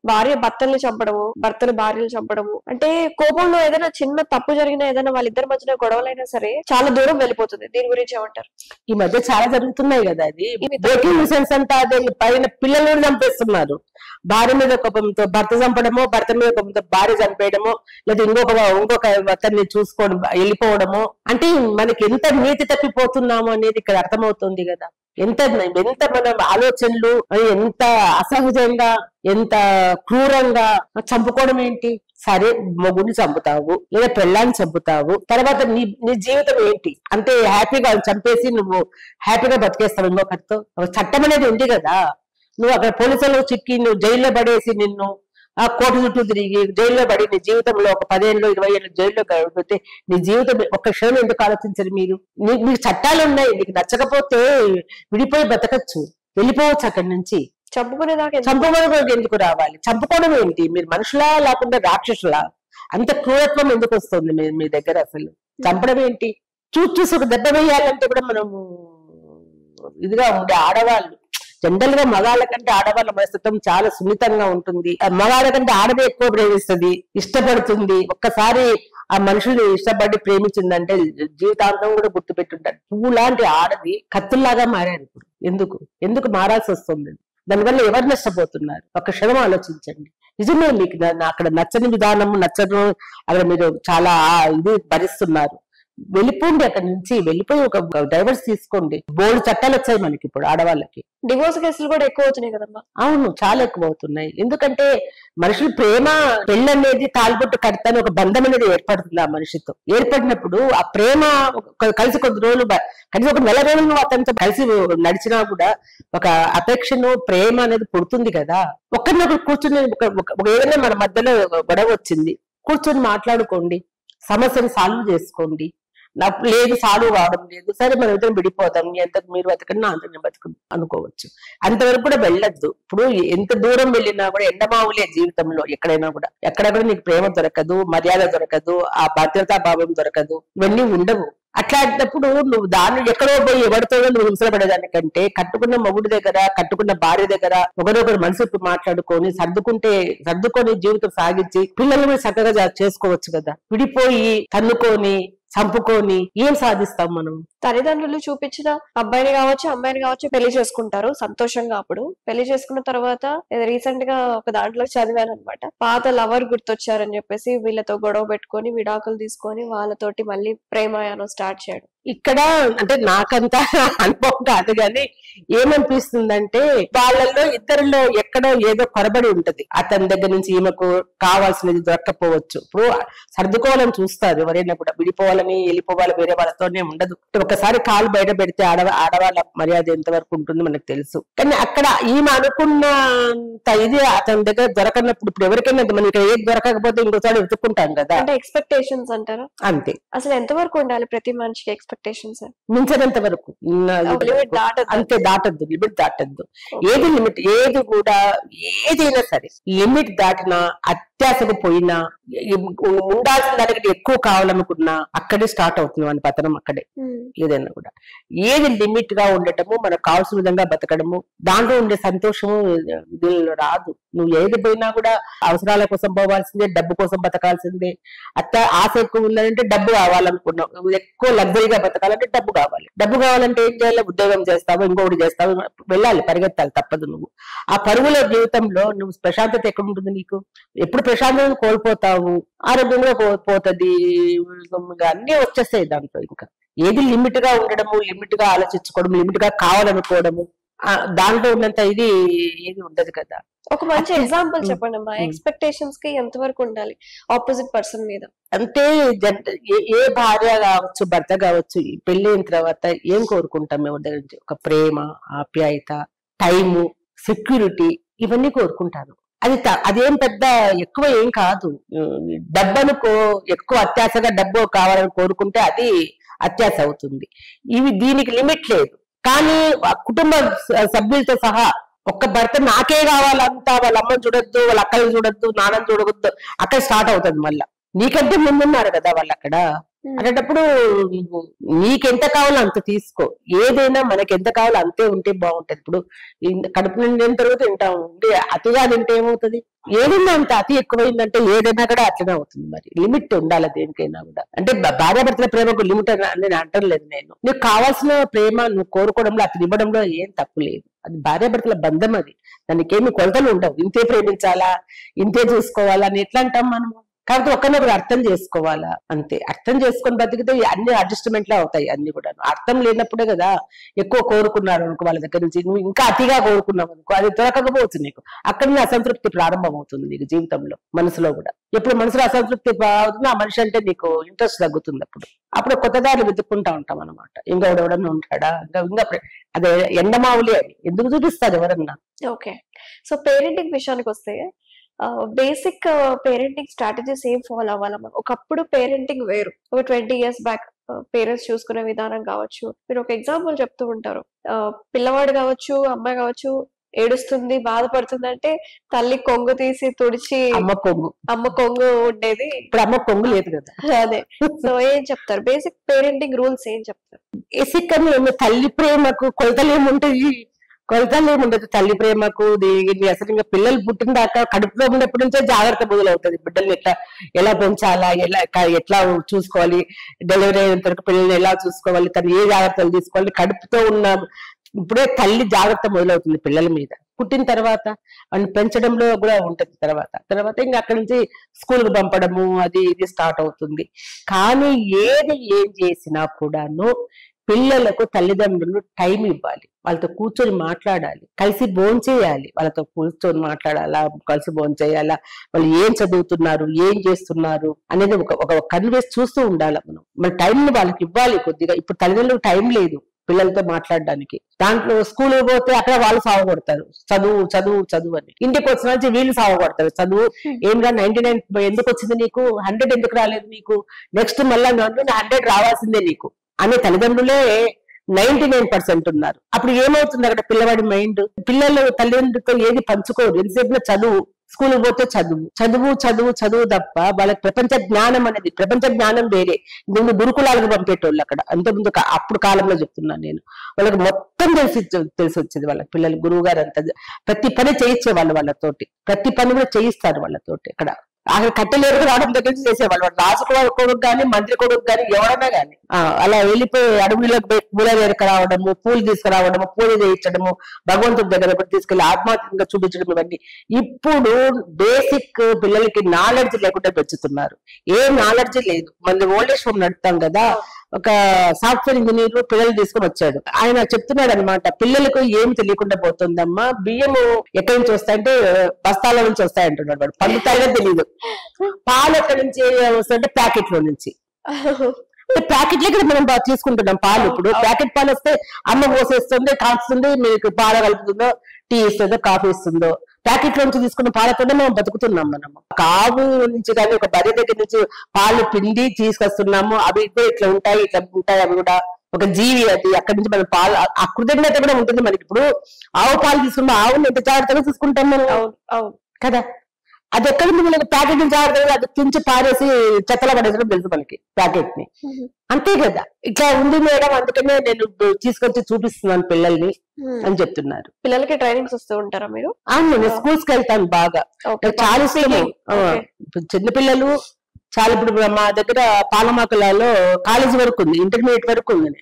భార్య భర్తల్ని చంపడము, భర్తలు భార్యలు చంపడము, అంటే కోపంలో ఏదైనా చిన్న తప్పు జరిగినా, ఏదైనా వాళ్ళిద్దరి మధ్యన గొడవలైనా సరే చాలా దూరం వెళ్ళిపోతుంది. దీని గురించి ఏమంటారు? ఈ మధ్య చాలా జరుగుతున్నాయి కదా, అది బ్రేకింగ్ న్యూసెన్స్ అంతా. అదే పైన పిల్లలను చంపేస్తున్నారు. భార్య మీద కోపంతో భర్త చంపడమో, భర్త మీద కోపంతో భార్య చంపేయడమో, లేదా ఇంకొక అతన్ని చూసుకోవడం, వెళ్ళిపోవడమో. అంటే మనకి ఎంత నీతి తప్పిపోతున్నాము అనేది ఇక్కడ అర్థమవుతుంది కదా. ఎంత మన ఆలోచనలు ఎంత అసహజంగా, ఎంత క్రూరంగా చంపుకోవడం ఏంటి? సరే, మొగుడిని చంపుతావు లేదా పెళ్ళాన్ని చంపుతావు, తర్వాత నీ జీవితం ఏంటి? అంటే హ్యాపీగా చంపేసి నువ్వు హ్యాపీగా బతికేస్తావు ఇంకొకరితో? చట్టం అనేది ఉంది కదా. నువ్వు అక్కడ పోలీసులు చిక్కి నువ్వు జైల్లో పడేసి, నిన్ను ఆ కోర్టు చుట్టూ తిరిగి జైల్లో పడి నీ జీవితంలో ఒక 10 ఏళ్ళు 20 ఏళ్ళు జైల్లో గడిపితే నీ జీవితం ఒక్క క్షణం ఎందుకు ఆలోచించరు మీరు? నీకు చట్టాలు ఉన్నాయి, నీకు నచ్చకపోతే విడిపోయి బతకచ్చు, వెళ్ళిపోవచ్చు అక్కడి నుంచి. చంపుకోవడం ఎందుకు రావాలి? చంపుకోవడం ఏంటి? మీరు మనుషులా లేకుండా రాక్షసులా? అంత క్రూరత్వం ఎందుకు వస్తుంది మీ దగ్గర? అసలు చంపడం ఏంటి? చూసి ఒక దెబ్బ వేయాలంటే కూడా మనము ఇదిగా ఉండే ఆడవాళ్ళు. జనరల్ గా మగాళ్ళ కంటే ఆడవాళ్ళ మనస్తత్వం చాలా సున్నితంగా ఉంటుంది. మగాళ్ళ కంటే ఆడదే ఎక్కువ ప్రేమిస్తుంది, ఇష్టపడుతుంది. ఒక్కసారి ఆ మనుషుల్ని ఇష్టపడి ప్రేమించిందంటే జీవితాంతం కూడా గుర్తు పెట్టుంటారు. పువ్వు లాంటి ఆడది కత్తుల్లాగా మారారు ఇప్పుడు. ఎందుకు మారాల్సి వస్తుంది? దానివల్ల ఎవరు నష్టపోతున్నారు? ఒక క్షణం ఆలోచించండి. నిజమే, మీకు అక్కడ నచ్చని విధానము నచ్చడం, అక్కడ మీరు చాలా ఇది భరిస్తున్నారు. వెళ్ళిపోండి అక్కడి నుంచి. వెళ్ళిపోయి ఒక డైవర్స్ తీసుకోండి. బోల్డ్ చట్టాలు వచ్చాయి మనకి ఇప్పుడు ఆడవాళ్ళకి. డివోర్స్ కేసులు కూడా ఎక్కువ అవుతున్నాయి కదమ్మా. అవును, చాలా ఎక్కువ అవుతున్నాయి. ఎందుకంటే మనుషులు ప్రేమ, పెళ్ళి అనేది తాలిబొట్టు కడతాను ఒక బంధం అనేది ఏర్పడుతుంది ఆ మనిషితో. ఏర్పడినప్పుడు ఆ ప్రేమ కలిసి కొద్ది రోజులు, కనీసం ఒక 4 రోజులు అతనితో కలిసి నడిచినా కూడా ఒక అపేక్షను, ప్రేమ అనేది పుడుతుంది కదా. ఒకరినొకరు కూర్చుని ఏదైనా మన మధ్యలో గొడవ వచ్చింది, కూర్చొని మాట్లాడుకోండి, సమస్యను సాల్వ్ చేసుకోండి. నాకు లేదు, సాల్వ్ కావడం లేదు, సరే మనం ఇద్దరం విడిపోతాం, ఎంతకు మీరు బతకండి నా అంత నేను బతకను అనుకోవచ్చు. అంతవరకు కూడా వెళ్ళొద్దు. ఇప్పుడు ఎంత దూరం వెళ్ళినా కూడా ఎండమావులే జీవితంలో. ఎక్కడైనా కూడా ఎక్కడ కూడా నీకు ప్రేమ దొరకదు, మర్యాద దొరకదు, ఆ భద్రతా భావం దొరకదు, ఇవన్నీ ఉండవు. అట్లాంటప్పుడు నువ్వు దాన్ని ఎక్కడో పోయి ఎవరితో నువ్వు హింసపడేదానికంటే కట్టుకున్న మొగుడి దగ్గర, కట్టుకున్న భార్య దగ్గర ఒకరొకరు మనసు మాట్లాడుకొని సర్దుకొని జీవితం సాగించి పిల్లల్ని చక్కగా చేసుకోవచ్చు కదా. విడిపోయి తన్నుకొని చంపుకొని ఏం సాధిస్తాం మనం? తల్లిదండ్రులు చూపించిన అబ్బాయిని కావచ్చు, అమ్మాయిని కావచ్చు పెళ్లి చేసుకుంటారు సంతోషంగా. అప్పుడు పెళ్లి చేసుకున్న తర్వాత రీసెంట్ గా ఒక దాంట్లో చదివాను అనమాట, పాత లవర్ గుర్తొచ్చారని చెప్పేసి వీళ్ళతో గొడవ పెట్టుకొని విడాకులు తీసుకొని వాళ్ళతోటి మళ్ళీ ప్రేమాయాణం స్టార్ట్ చేయడం. ఇక్కడ అంటే నాకంతా అనుభవం కాదు కానీ ఏమనిపిస్తుందంటే వాళ్ళల్లో ఇద్దరిలో ఎక్కడో ఏదో కొరబడి ఉంటది. అతని దగ్గర నుంచి ఈమెకు కావాల్సినది దొరకపోవచ్చు. ఇప్పుడు సర్దుకోవాలని చూస్తారు ఎవరైనా కూడా. విడిపోవాలని, వెళ్ళిపోవాలి, వేరే వాళ్ళతోనే ఉండదు. ఒకసారి కాలు బయట పెడితే ఆడవాళ్ళ మర్యాద ఎంతవరకు ఉంటుంది మనకు తెలుసు. కానీ అక్కడ ఈమె అనుకున్నంత ఇది అతని దగ్గర దొరకనప్పుడు, ఇప్పుడు ఎవరికైనా మనం ఇక్కడ ఏది దొరకకపోతే ఇంకోసారి వెతుక్కుంటాం కదా. అంటే ఎక్స్పెక్టేషన్స్ అంటారా? అంతే. అసలు ఎంతవరకు ఉండాలి ప్రతి మనిషికి ఎక్స్పెక్టేషన్స్? మించినంత వరకు అంతే, దాటద్దు, లిమిట్ దాటద్దు. ఏది లిమిట్, ఏది కూడా ఏదైనా సరే లిమిట్ దాటినా, అత్యాశకు పోయినా, ఉండాల్సిన దానికి ఎక్కువ కావాలనుకున్నా అక్కడే స్టార్ట్ అవుతుంది మన పతనం. అక్కడే ఏదైనా కూడా ఏది లిమిట్ గా ఉండటము, మనకు కావాల్సిన విధంగా బతకడము, దాంట్లో ఉండే సంతోషము దీనిలో రాదు. నువ్వు ఏది పోయినా కూడా అవసరాల కోసం పోవాల్సిందే, డబ్బు కోసం బతకాల్సిందే. ఆశ ఎక్కువ ఉందంటే డబ్బు కావాలనుకున్నావు, నువ్వు ఎక్కువ లగ్జరీగా బతకాలంటే డబ్బు కావాలి. డబ్బు కావాలంటే ఏం చేయాలి? ఉద్యోగం చేస్తావు, ఇంకొకటి చేస్తావు, వెళ్ళాలి, పరిగెత్తాలి, తప్పదు. నువ్వు ఆ పరుగుల జీవితంలో నువ్వు ప్రశాంతత ఎక్కడ ఉంటుంది? నీకు ఎప్పుడు ప్రశాంతతను కోల్పోతావు, ఆరోగ్యంగా పోతుంది, అన్ని వచ్చేస్తాయి దాంట్లో. ఇంకా ఏది లిమిట్ గా ఉండడము, లిమిట్ గా ఆలోచించుకోవడం, లిమిట్ గా కావాలనుకోవడము, దాంట్లో ఉన్నంత ఇది ఏది ఉండదు కదా. ఒక మంచి ఎగ్జాంపుల్ చెప్పండి అమ్మా, ఎక్స్పెక్టేషన్స్ కి ఎంత వరకు ఉండాలి ఆపోజిట్ పర్సన్ మీద? అంటే ఏ భార్య కావచ్చు, భర్త కావచ్చు, పెళ్లి అయిన తర్వాత ఏం కోరుకుంటాం మేము దగ్గర నుంచి? ఒక ప్రేమ, ఆప్యాయత, టైము, సెక్యూరిటీ, ఇవన్నీ కోరుకుంటారు. అదేం పెద్ద ఎక్కువ ఏం కాదు. డబ్బనుకో ఎక్కువ అత్యాశగా డబ్బు కావాలని కోరుకుంటే అది అత్యాశ అవుతుంది. దీనికి లిమిట్ లేదు. కానీ కుటుంబ సభ్యులతో సహా ఒక్క భర్త నాకే కావాలంతా, వాళ్ళ అమ్మని చూడొద్దు, వాళ్ళ అక్కని చూడొద్దు, నాన్నని చూడవద్దు, అక్కడ స్టార్ట్ అవుతుంది. మళ్ళా నీకంటే ముందున్నారు కదా వాళ్ళు అక్కడ. అనేటప్పుడు నువ్వు నీకెంత కావాలో అంత తీసుకో, ఏదైనా మనకి ఎంత కావాలో అంతే ఉంటే బాగుంటది. ఇప్పుడు కడుపు నిండిన తర్వాత తింటాము, అతిగా తింటే ఏమవుతుంది? ఏదైనా అంత అతి ఎక్కువైందంటే ఏదైనా కూడా అట్లనే అవుతుంది. మరి లిమిట్ ఉండాలి దేనికైనా కూడా. అంటే భార్యాభర్తల ప్రేమకు లిమిట్ అని నేను అంటలేదు. నీకు కావాల్సిన ప్రేమ నువ్వు కోరుకోవడంలో అతను ఇవ్వడంలో ఏం తప్పు లేదు. అది భార్యాభర్తల బంధం, అది దానికి ఏమి కొలతలు ఉండవు. ఇంతే ప్రేమించాలా, ఇంతే చూసుకోవాలా అని ఎట్లా అంటాం మనము? కాబట్టి ఒకరినొకరు అర్థం చేసుకోవాలా, అంతే. అర్థం చేసుకొని బతికితే అన్ని అడ్జస్ట్మెంట్లే అవుతాయి. అన్ని కూడా అర్థం లేనప్పుడే కదా ఎక్కువ కోరుకున్నారు అనుకో వాళ్ళ దగ్గర నుంచి, నువ్వు ఇంకా అతిగా కోరుకున్నావు అనుకో, అది దొరకకపోవచ్చు నీకు. అక్కడ నీ అసంతృప్తి ప్రారంభం అవుతుంది నీకు జీవితంలో, మనసులో కూడా. ఎప్పుడు మనసులో అసంతృప్తి అవుతుంది, ఆ మనిషి అంటే నీకు ఇంట్రెస్ట్ తగ్గుతుంది. అప్పుడు కొత్త దారులు వెతుక్కుంటా ఉంటాం అనమాట. ఇంకా ఎవడెవడన్నా ఉంటాడా, ఇంకా అదే ఎండమావులి అని ఎందుకు చూపిస్తారు ఎవరన్నా. ఓకే, సో పేరెంటింగ్ విషయానికి వస్తే బేసిక్ పేరెంటింగ్ స్ట్రాటజీస్ ఏం ఫాలో అవ్వాలమ్మా? ఒకప్పుడు పేరెంటింగ్ వేరు, ఒక 20 years బ్యాక్ పేరెంట్స్ చూసుకునే విధానం కావచ్చు. మీరు ఒక ఎగ్జాంపుల్ చెప్తూ ఉంటారు, పిల్లవాడు కావచ్చు, అమ్మాయి కావచ్చు, ఏడుస్తుంది, బాధపడుతుంది అంటే తల్లి కొంగు తీసి తుడిచి అమ్మ కొంగు ఉండేది. ఇప్పుడు అమ్మ కొంగు లేదు కదా. అదే, సో ఏం చెప్తారు బేసిక్ పేరెంటింగ్ రూల్స్ ఏం చెప్తారు? బేసిక్ అని తల్లి ప్రేమకు కొలతలేముంటాయి, కొలతలేముండదు తల్లి ప్రేమకు. అసలు ఇంకా పిల్లలు పుట్టిన దాకా కడుపులో ఉన్నప్పటి నుంచే జాగ్రత్త మొదలవుతుంది. బిడ్డల్ని ఎలా పెంచాలా, ఎట్లా చూసుకోవాలి, డెలివరీ అయిన వరకు పిల్లల్ని ఎలా చూసుకోవాలి, తను ఏ జాగ్రత్తలు తీసుకోవాలి, కడుపుతో ఉన్న ఇప్పుడే తల్లి జాగ్రత్త మొదలవుతుంది పిల్లల మీద. పుట్టిన తర్వాత వాళ్ళని పెంచడంలో కూడా ఉంటది. తర్వాత ఇంకా అక్కడి నుంచి స్కూల్కి పంపడము అది ఇది స్టార్ట్ అవుతుంది. కానీ ఏం చేసినా కూడాను పిల్లలకు తల్లిదండ్రులు టైం ఇవ్వాలి, వాళ్ళతో కూర్చొని మాట్లాడాలి, కలిసి భోంచేయాలి, వాళ్ళతో కూర్చొని మాట్లాడాలా, కలిసి భోంచేయాలా, వాళ్ళు ఏం చదువుతున్నారు, ఏం చేస్తున్నారు అనేది ఒక కన్వేస్ చూస్తూ ఉండాలి. మన టైంని వాళ్ళకి ఇవ్వాలి కొద్దిగా. ఇప్పుడు తల్లిదండ్రులకు టైం లేదు పిల్లలతో మాట్లాడడానికి. దాంట్లో స్కూల్ పోతే అక్కడ వాళ్ళు సావగొడతారు, చదువు చదువు చదువు అని. ఇంటికి వచ్చిన నుంచి వీళ్ళు సావగొడతారు, చదువు ఏంగా 99 ఎందుకు వచ్చింది నీకు, 100 ఎందుకు రాలేదు నీకు, నెక్స్ట్ మళ్ళా 100 రావాల్సిందే నీకు అనే తల్లిదండ్రులే 99% ఉన్నారు. అప్పుడు ఏమవుతుంది అక్కడ పిల్లవాడి మైండ్? పిల్లలు తల్లిదండ్రులతో ఏది పంచుకోరు. ఎంతసేపు చదువు, స్కూల్కి పోతే చదువు చదువు చదువు చదువు తప్ప వాళ్ళకి ప్రపంచ జ్ఞానం వేరే. ముందు గురుకులాలకు పంపేటోళ్ళు అక్కడ, అంతకుముందు అప్పుడు కాలంలో చెప్తున్నాను నేను. వాళ్ళకి మొత్తం తెలిసి వచ్చేది వాళ్ళ పిల్లలు. గురువు గారు అంత ప్రతి పని చేయించేవాళ్ళు వాళ్ళతోటి, ప్రతి పని కూడా చేయిస్తారు వాళ్ళతోటి. అక్కడ అక్కడ కట్టెలేరు రావడం దగ్గర నుంచి చేసేవాళ్ళు. రాజు కొడుకు కానీ, మంత్రి కొడుకు కానీ, ఎవరైనా కానీ అలా వెళ్ళిపోయి అడవులకు పోయి పూల రావడము, పూలు తీసుకురావడము, పూజ చేయించడము, భగవంతుడి దగ్గర తీసుకెళ్లి ఆత్మాత్మకంగా చూపించడం, ఇవన్నీ ఇప్పుడు బేసిక్ పిల్లలకి నాలెడ్జ్ లేకుండా పెంచుతున్నారు. ఏ నాలెడ్జ్ లేదు. మన ఓల్డేజ్ హోమ్ నడుపుతాం కదా, ఒక సాఫ్ట్వేర్ ఇంజనీర్ పిల్లలు తీసుకుని వచ్చాడు. ఆయన చెప్తున్నాడు అనమాట, పిల్లలకు ఏమి తెలియకుండా పోతుందమ్మా, బియ్యము ఎక్కడి నుంచి వస్తాయంటే బస్తాల నుంచి వస్తాయంటున్నాడు వాడు. పండుతాయో తెలియదు. పాలు ఎక్కడి నుంచి వస్తాయంటే ప్యాకెట్ లో నుంచి. ప్యాకెట్లే కదా మనం తీసుకుంటున్నాం పాలు. ఇప్పుడు ప్యాకెట్ పాలు వస్తే అమ్మ పోసేస్తుంది, కాస్తుంది, మీకు పాల కలుపుతుందో, టీ ఇస్తుందో, కాఫీ ఇస్తుందో. ప్యాకెట్ నుంచి తీసుకున్న పాలతోనే మనం బతుకుతున్నాం. మనము కావు నుంచి కానీ ఒక బర్రె దగ్గర నుంచి పాలు పిండి తీసుకొస్తున్నాము. అవి ఇట్లా ఉంటాయి అవి కూడా ఒక జీవి. అది అక్కడి నుంచి మనం పాలు, ఆ కృతజ్ఞత కూడా ఉంటుంది మనకి. ఇప్పుడు ఆవు పాలు తీసుకున్న ఆవుని ఎంత జాగ్రత్తగా చూసుకుంటాం మనం కదా. అది ఎక్కడి నుంచి మనకి ప్యాకెట్ నుంచి జాగ్రత్తగా అది తుంచి పారేసి చెత్తలో పడేసడం తెలుసు మనకి ప్యాకెట్ ని. అంతే కదా, ఇట్లా ఉంది మేడం, అందుకనే నేను తీసుకొచ్చి చూపిస్తున్నాను పిల్లల్ని అని చెప్తున్నారు. పిల్లలకి ట్రైనింగ్స్ వస్తూ ఉంటారా మీరు? నేను స్కూల్స్ కి వెళ్తాను బాగా, చాలా ఇష్టము. చిన్నపిల్లలు చాలా. ఇప్పుడు మా దగ్గర పాలమాకలలో కాలేజీ వరకు ఉంది, ఇంటర్మీడియట్ వరకు ఉంది.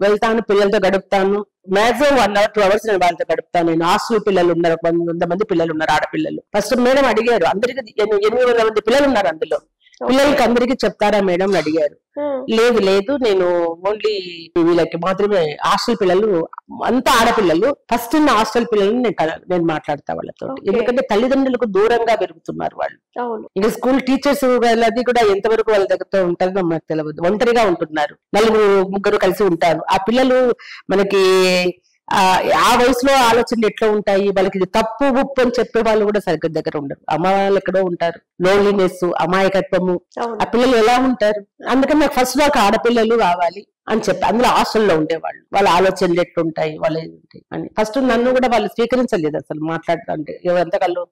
వెళ్తాను పిల్లలతో గడుపుతాను. మాక్సిమం 1 hour 2 hours నేను వాళ్ళతో గడుపుతాను. నేను హాస్టల్ పిల్లలు ఉన్నారు, 100 మంది పిల్లలు ఉన్నారు, ఆడపిల్లలు. ఫస్ట్ మేడం అడిగారు, అందరికి 800 మంది పిల్లలు ఉన్నారు అందులో, పిల్లలకి అందరికి చెప్తారా మేడం అని అడిగారు. లేదు నేను ఓన్లీ వీళ్ళకి మాత్రమే, హాస్టల్ పిల్లలు అంతా ఆడపిల్లలు, ఫస్ట్ ఉన్న హాస్టల్ పిల్లలు నేను మాట్లాడతా వాళ్ళతో. ఎందుకంటే తల్లిదండ్రులకు దూరంగా పెరుగుతున్నారు వాళ్ళు. ఇంకా స్కూల్ టీచర్స్ అది కూడా ఎంతవరకు వాళ్ళ దగ్గరతో ఉంటారో మనకు తెలియదు. ఒంటరిగా ఉంటున్నారు, 4 ముగ్గురు కలిసి ఉంటారు. ఆ పిల్లలు మనకి ఆ వయసులో ఆలోచనలు ఎట్లా ఉంటాయి, వాళ్ళకి ఇది తప్పు ఉప్పు అని చెప్పే వాళ్ళు కూడా సరిగ్గా దగ్గర ఉండరు. అమ్మ వాళ్ళు ఎక్కడో ఉంటారు, లోన్లీనెస్, అమాయకత్వము, ఆ పిల్లలు ఎలా ఉంటారు. అందుకని నాకు ఫస్ట్ నాకు ఆడపిల్లలు కావాలి అని చెప్పి అందులో హాస్టల్లో ఉండేవాళ్ళు, వాళ్ళ ఆలోచనలు ఎట్లుంటాయి, వాళ్ళు అని ఫస్ట్ నన్ను కూడా వాళ్ళు స్వీకరించలేదు అసలు మాట్లాడుతుంటే ఎంతకల్లో.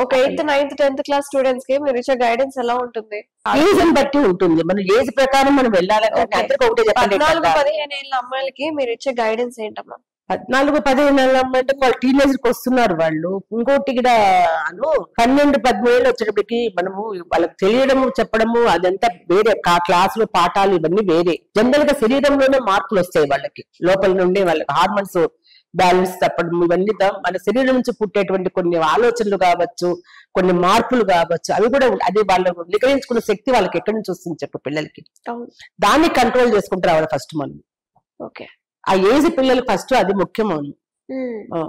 ఒక 8th, 9th, 10th class students కి మీరు ఇచ్చే గైడెన్స్ ఎలా ఉంటుంది? ఏజ్ ని బట్టి ఉంటుంది, మన ఏజ్ ప్రకారం మనం వెళ్ళాలి. అందరికి ఒకటే చెప్పండి, 14-15 ఏళ్ళ అమ్మాయిలకి మీరు ఇచ్చే గైడెన్స్ ఏంటమ్మా? 14-15 ఏళ్ళ అంటే వాళ్ళు టీనేజర్ కి వస్తున్నారు వాళ్ళు. ఇంకోటి కూడా 12-13 వచ్చేటప్పటికి మనము వాళ్ళకి తెలియడము చెప్పడము అదంతా వేరే, క్లాసులు పాఠాలు ఇవన్నీ వేరే. జనరల్ గా శరీరంలోనే మార్పులు వస్తాయి వాళ్ళకి, లోపల నుండి వాళ్ళకి హార్మోన్స్ బ్యాలెన్స్ తప్పడం ఇవన్నీ మన శరీరం నుంచి పుట్టేటువంటి కొన్ని ఆలోచనలు కావచ్చు, కొన్ని మార్పులు కావచ్చు, అవి కూడా అది వాళ్ళు నిగ్రహించుకునే శక్తి వాళ్ళకి ఎక్కడి నుంచి వస్తుంది చెప్పు పిల్లలకి. దాన్ని కంట్రోల్ చేసుకుంటారు వాళ్ళ ఫస్ట్ మనం. ఓకే, ఆ ఏజ్ పిల్లలు ఫస్ట్ అది ముఖ్యం.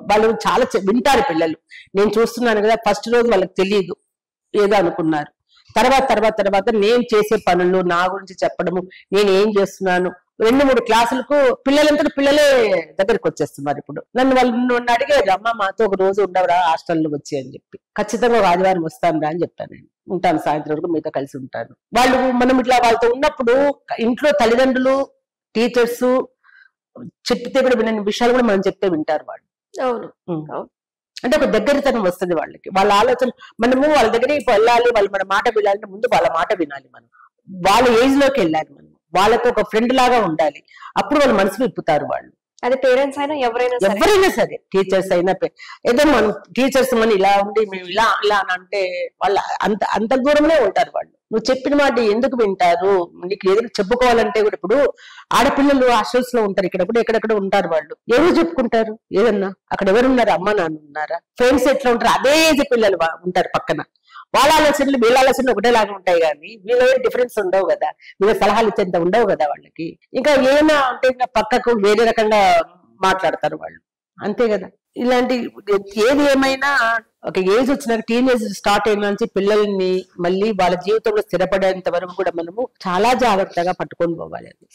వాళ్ళు చాలా వింటారు పిల్లలు. నేను చూస్తున్నాను కదా, ఫస్ట్ రోజు వాళ్ళకి తెలియదు, ఏదో అనుకున్నారు. తర్వాత నేను చేసే పనులు నా గురించి చెప్పడము, నేను ఏం చేస్తున్నాను, 2-3 క్లాసులకు పిల్లలంతా పిల్లలే దగ్గరికి వచ్చేస్తున్నారు. ఇప్పుడు నన్ను అడిగారు, అమ్మ మాతో ఒక రోజు ఉండవరా హాస్టల్లో వచ్చి అని చెప్పి. ఖచ్చితంగా ఒక ఆదివారం వస్తాను రా అని చెప్పాను. నేను ఉంటాను, సాయంత్రం వరకు మీతో కలిసి ఉంటాను. మనం ఇట్లా వాళ్ళతో ఉన్నప్పుడు ఇంట్లో తల్లిదండ్రులు, టీచర్స్ చెప్తే కూడా వినని విషయాలు కూడా మనం చెప్తే వింటారు వాళ్ళు. అవును, అంటే ఒక దగ్గరతనం వస్తుంది వాళ్ళకి. వాళ్ళ ఆలోచన, మనము వాళ్ళ దగ్గరికి వెళ్ళాలి, వాళ్ళు మన మాట వినాలంటే ముందు వాళ్ళ మాట వినాలి. మనం వాళ్ళ ఏజ్ లోకి వెళ్ళాలి, మనం వాళ్ళతో ఒక ఫ్రెండ్ లాగా ఉండాలి. అప్పుడు వాళ్ళు మనసు విప్పుతారు వాళ్ళు. అది పేరెంట్స్ అయినా ఎవరైనా సరే, టీచర్స్ అయినా. ఏదో మనం టీచర్స్ మనం ఇలా ఉండి మేము ఇలా అని అంటే వాళ్ళు అంత దూరంలో ఉంటారు వాళ్ళు. నువ్వు చెప్పిన మాట ఎందుకు వింటారు, నీకు ఏదైనా చెప్పుకోవాలంటే కూడా ఇప్పుడు ఆడపిల్లలు హాస్టల్స్ లో ఉంటారు, ఇక్కడ కూడా ఎక్కడెక్కడ ఉంటారు వాళ్ళు. ఎవరు చెప్పుకుంటారు ఏదన్నా? అక్కడ ఎవరున్నారు? అమ్మ నాన్న ఉన్నారా? ఫ్రెండ్స్ ఎట్లా ఉంటారు? అదే ఏజ్ పిల్లలు ఉంటారు పక్కన. వాళ్ళ ఆలోచనలు వీళ్ళ ఆలోచనలు ఒకటేలాగా ఉంటాయి, కానీ వీళ్ళ డిఫరెన్స్ ఉండవు కదా, వీళ్ళ సలహాలు ఇచ్చేంత ఉండవు కదా వాళ్ళకి. ఇంకా ఏమైనా అంటే ఇంకా పక్కకు వేరే రకంగా మాట్లాడతారు వాళ్ళు, అంతే కదా. ఇలాంటి ఏది ఏమైనా ఒక ఏజ్ వచ్చినాక, టీనేజ్ స్టార్ట్ అయిన నుంచి పిల్లల్ని మళ్ళీ వాళ్ళ జీవితంలో స్థిరపడేంత వరకు కూడా మనము చాలా జాగ్రత్తగా పట్టుకొని పోవాలి.